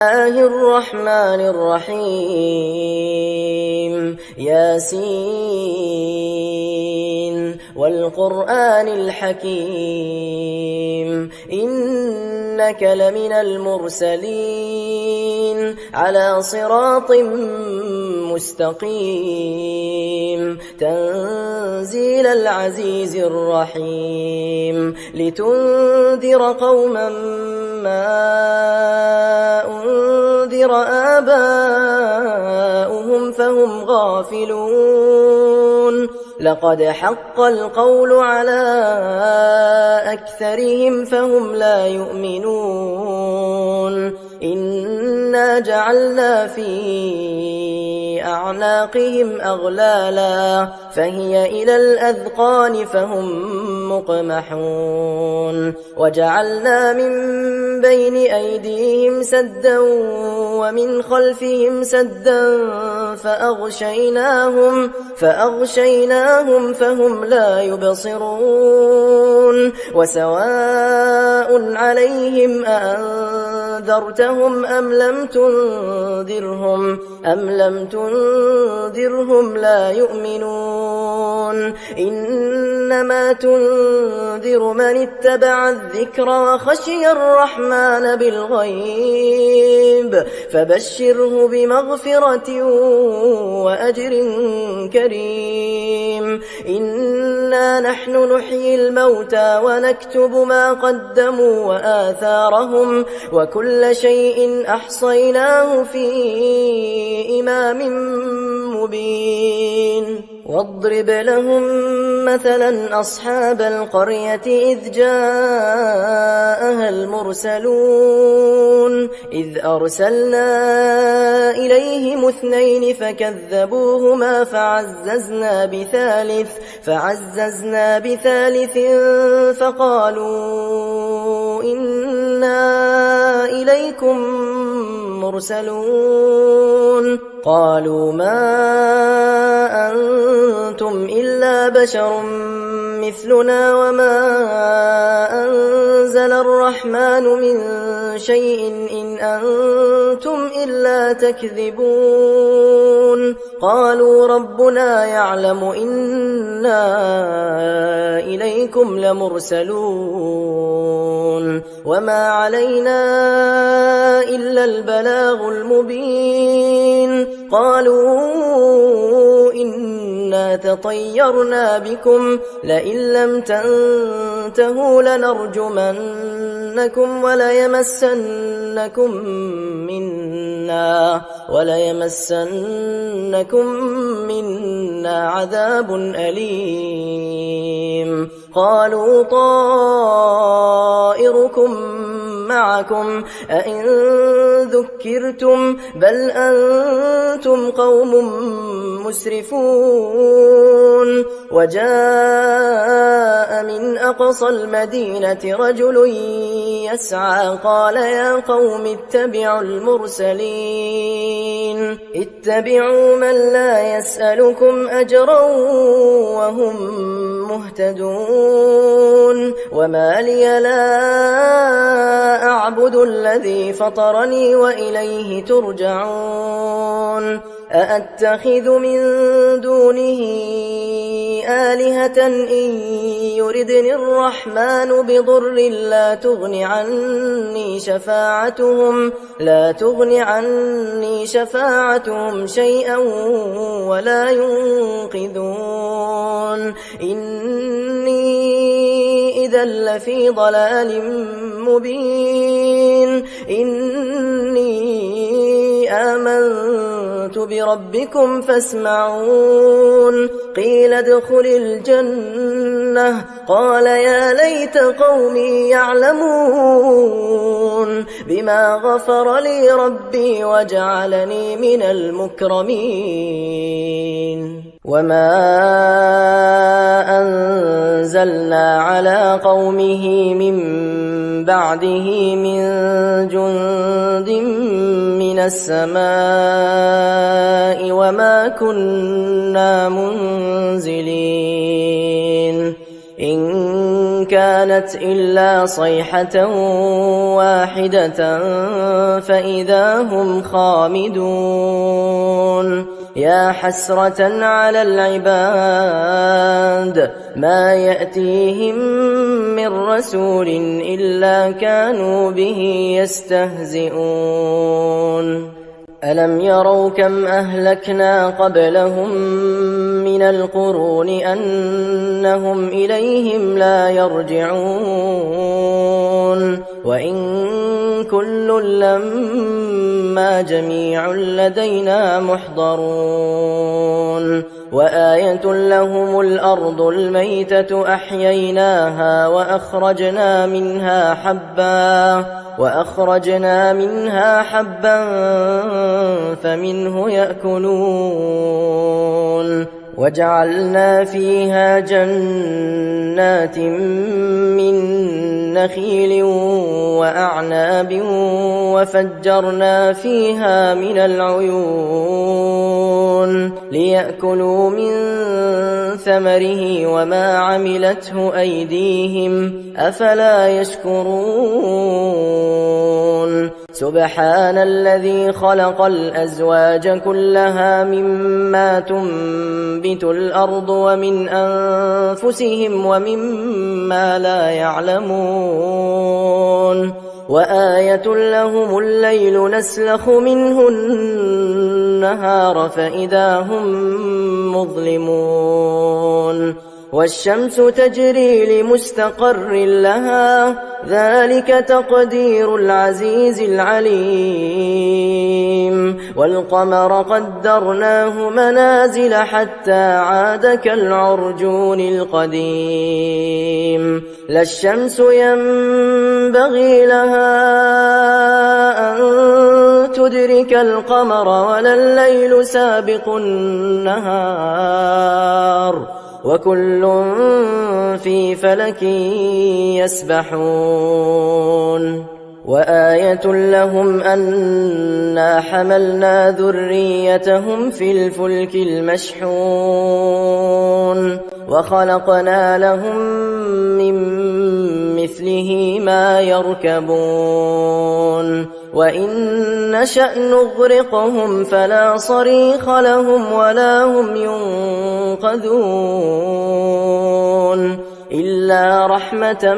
الله الرحمن الرحيم ياسين والقرآن الحكيم إنك لمن المرسلين على صراط مستقيم تنزيل العزيز الرحيم لتنذر قوما ما أنذر آباؤهم فهم غافلون لقد حق القول على أكثرهم فهم لا يؤمنون إنا جعلنا في أعناقهم أغلالا فهي إلى الأذقان فهم مقمحون وجعلنا من بين أيديهم سدا ومن خلفهم سدا فأغشيناهم فهم لا يبصرون وسواء عليهم أأنذرتهم أم لم تنذرهم لا يؤمنون إنما تنذر من اتبع الذكر وخشي الرحمن بالغيب فبشره بمغفرة وأجر كريم إنا نحن نحيي الموتى ونكتب ما قدموا وآثارهم وكل شيء أحصيناه في إمام مبين واضرب لهم مثلا أصحاب القرية إذ جاءها المرسلون إذ أرسلنا إليهم 2 فكذبوهما فعززنا بثالث فقالوا إنا إليكم مرسلون قالوا ما أنتم إلا بشر مثلنا وما أنزل الرحمن من شيء إن أنتم إلا تكذبون قالوا ربنا يعلم إنا إليكم لمرسلون وما علينا إلا البلاغ المبين قالوا إنا تطيرنا بكم لئن لم تنتهوا لنرجمنكم وليمسنكم منا عذاب أليم قالوا طائركم معكم أئن ذكرتم بل أنتم قوم مسرفون وجاء من أقصى المدينة رجل يسعى قال يا قوم اتبعوا المرسلين اتبعوا من لا يسألكم أجرا وهم مهتدون وما لي لا أعبد الذي فطرني وإليه ترجعون أأتخذ من دونه آلهة إن يردني الرحمن بضر لا تغن عني شفاعتهم شيئا ولا ينقذون إني إذا لفي ضلال مبين إني آمنت بربكم فاسمعون قيل ادخل الجنة قال يا ليت قومي يعلمون بما غفر لي ربي وجعلني من المكرمين وما أنزلنا على قومه من بعده من جند من السماء وما كنا منزلين إن كانت إلا صيحة واحدة فإذا هم خامدون يا حسرة على العباد ما يأتيهم من رسول إلا كانوا به يستهزئون ألم يروا كم أهلكنا قبلهم من القرون أنهم إليهم لا يرجعون وإن كل لما جميع لدينا محضرون وآية لهم الأرض الميتة أحييناها وأخرجنا منها حبا فمنه يأكلون وجعلنا فيها جنات من نخيل وأعناب وفجرنا فيها من العيون ليأكلوا من ثمره وما عملته أيديهم أفلا يشكرون سبحان الذي خلق الأزواج كلها مما تنبت الأرض ومن أنفسهم ومما لا يعلمون وآية لهم الليل نسلخ منه النهار فإذا هم مظلمون والشمس تجري لمستقر لها ذلك تقدير العزيز العليم والقمر قدرناه منازل حتى عاد كالعرجون القديم لا الشمس ينبغي لها أن تدرك القمر ولا الليل سابق النهار وكل في فلك يسبحون وآية لهم أنا حملنا ذريتهم في الفلك المشحون وخلقنا لهم من مثله ما يركبون وإن نشأ نغرقهم فلا صريخ لهم ولا هم ينقذون إلا رحمة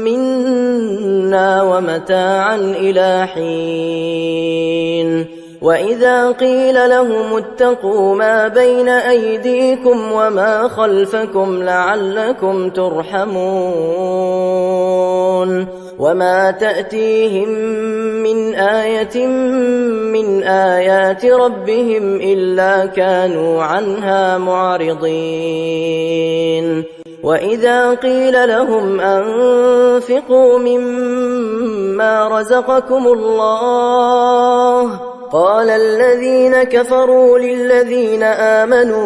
منا ومتاعا إلى حين وإذا قيل لهم اتقوا ما بين أيديكم وما خلفكم لعلكم ترحمون وما تأتيهم من آية من آيات ربهم إلا كانوا عنها معرضين وإذا قيل لهم أنفقوا مما رزقكم الله قال الذين كفروا للذين آمنوا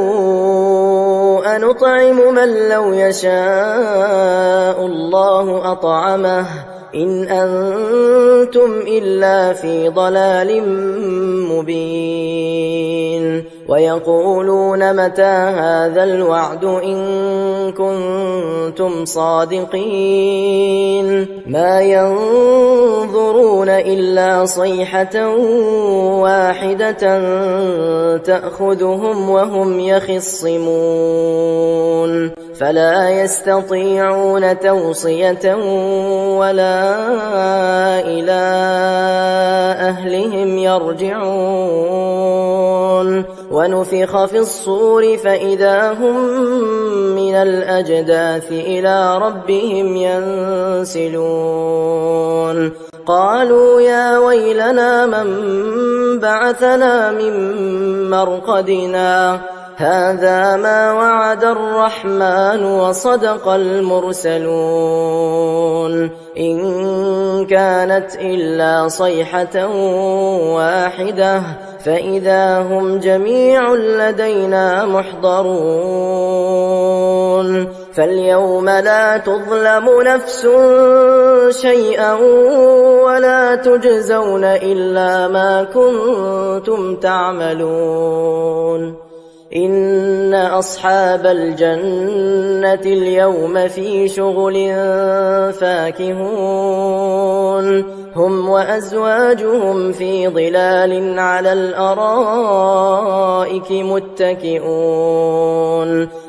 أنطعم من لو يشاء الله أطعمه إن أنتم إلا في ضلال مبين ويقولون متى هذا الوعد إن كنتم صادقين ما ينظرون إلا صيحة واحدة تأخذهم وهم يخصمون فلا يستطيعون توصية ولا إلى أهلهم يرجعون ونفخ في الصور فإذا هم من الأجداث إلى ربهم ينسلون قالوا يا ويلنا من بعثنا من مرقدنا هذا ما وعد الرحمن وصدق المرسلون إن كانت إلا صيحة واحدة فإذا هم جميع لدينا محضرون فاليوم لا تظلم نفس شيئا ولا تجزون إلا ما كنتم تعملون إن أصحاب الجنة اليوم في شغل فاكهون هم وأزواجهم في ظلال على الأرائك متكئون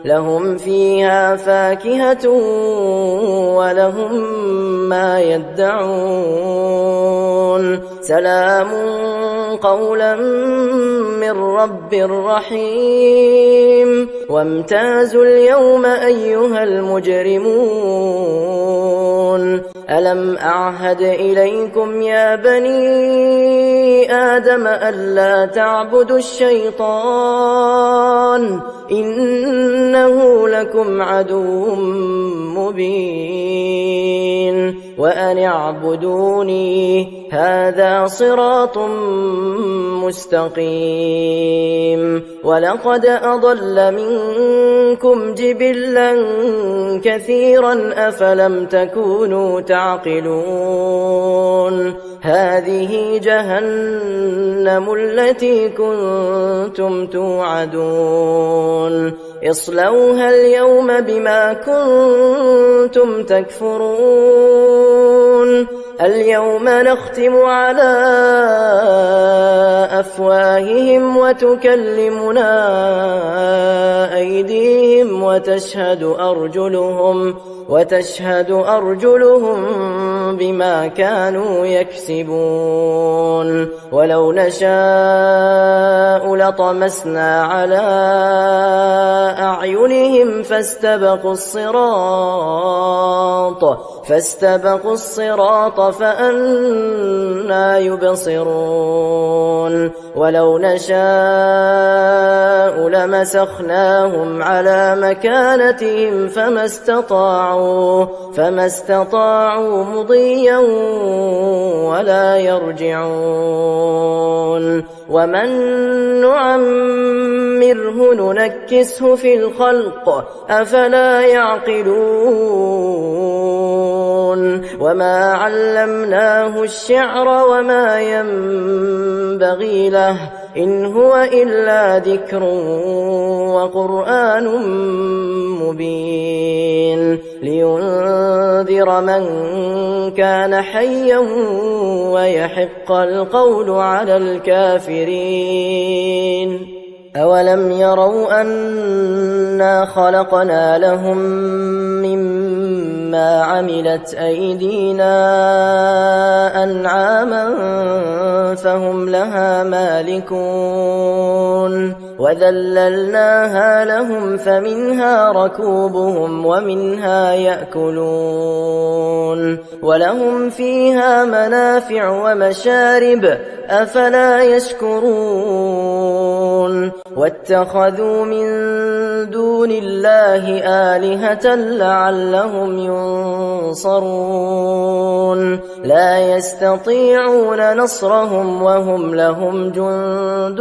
لهم فيها فاكهة ولهم ما يدعون سلام قولا من رب رحيم وامتازوا اليوم أيها المجرمون ألم أعهد إليكم يا بني آدم ألا تعبدوا الشيطان إنه لكم عدو مبين وأن اعبدوني هذا صراط مستقيم ولقد أضل منكم جبلا كثيرا أفلم تكونوا تعقلون هذه جهنم التي كنتم توعدون اصلوها اليوم بما كنتم تكفرون اليوم نختم على أفواههم وتكلمنا أيديهم وتشهد أرجلهم بما كانوا يكسبون ولو نشاء لطمسنا على أعينهم فاستبقوا الصراط فأنى يبصرون ولو نشاء لمسخناهم على مكانتهم فما استطاعوا مضيا ولا يرجعون ومن نعمره ننكسه في الخلق أفلا يعقلون وما علمناه الشعر وما ينبغي له إن هو إلا ذكر وقرآن مبين لينذر من كان حيا ويحق القول على الكافرين أولم يروا أنا خلقنا لهم مما عملت أيدينا أنعاما فهم لها مالكون وذللناها لهم فمنها ركوبهم ومنها يأكلون ولهم فيها منافع ومشارب أفلا يشكرون واتخذوا من دون الله آلهة لعلهم ينصرون لا يستطيعون نصرهم وهم لهم جند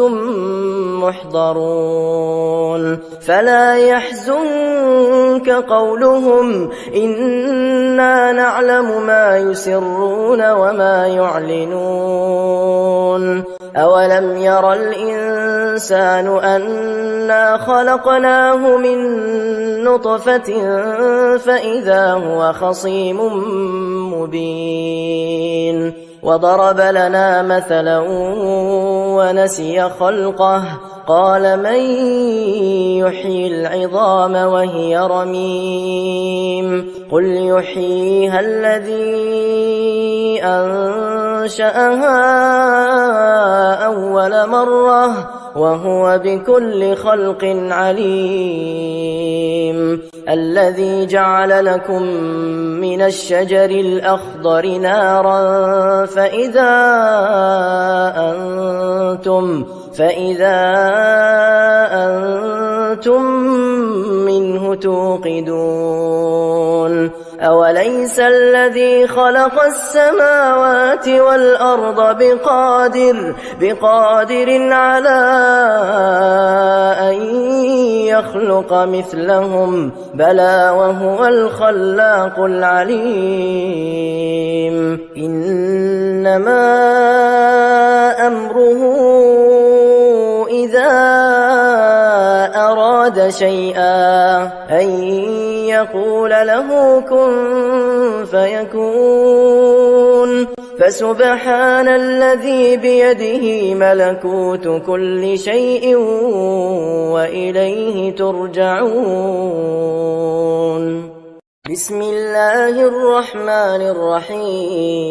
محضرون فلا يحزنك قولهم إنا نعلم ما يسرون وما يعلنون أولم ير الإنسان أنا خلقناه من نطفة فإذا هو خصيم مبين وضرب لنا مثلا ونسي خلقه قال من يحيي العظام وهي رميم قل يحييها الذي أنشأها أول مرة وهو بكل خلق عليم الذي جعل لكم من الشجر الأخضر نارا فإذا أنتم منه توقدون أوليس الذي خلق السماوات والأرض بقادر على أن يخلق مثلهم بلى وهو الخلاق العليم إنما أمره إذا أراد شيئا أن يقول له كن فيكون. فسبحان الذي بيده ملكوت كل شيء وإليه ترجعون. بسم الله الرحمن الرحيم.